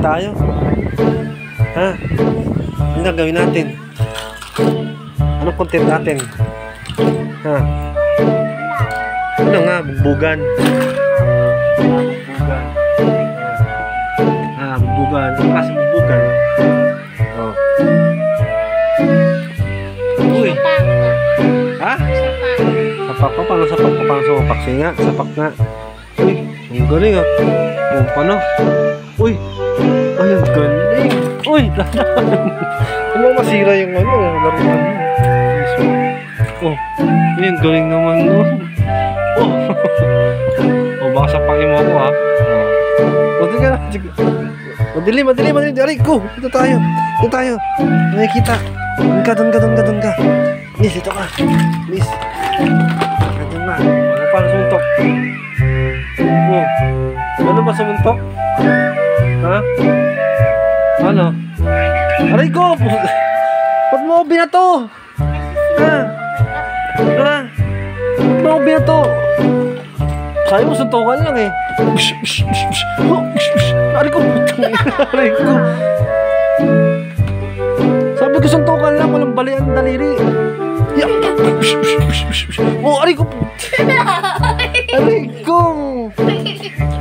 tayo. Ha? Ano na gawin natin? Anong content natin? Ha? Ano nga? Bugbugan. Bugbugan. Ang klase bugbugan. Oh. Uy. Ha? Sapak ko. Paano sapak ko? Paano sumapak? Sige nga. Sapak nga. Uy. Ang galing ah. Oh, paano? Uy. Ay, ang galing. Uy. Ano masira yung ano? Laro mo. Oh. Uy, ang galing naman no. Oh. Oh, baka sapakin mo ako ha. Pwede ka na. Madilim. Aray ko. Dito tayo. Nakikita. Doon ka. Miss, dito ka. Miss. Nandun na. Ano pa sumuntok? Oh. Ano ba sumuntok? Ha? Ano? Aray ko. Ba't mo ako binato? Ha? Ba't mo ako binato? Kaya mo suntukan lang eh. Aray ko. Sabi ko suntukan lang, walang balian daliri. Oh, aray ko.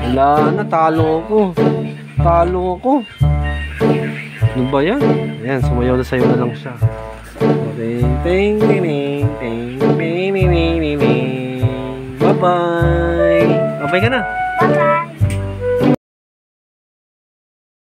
Wala na, talo ako. Ano ba yan? Ayan, sumayaw na sa'yo na lang siya. Ting. Bye-bye. Bye-bye ka na. Bye-bye.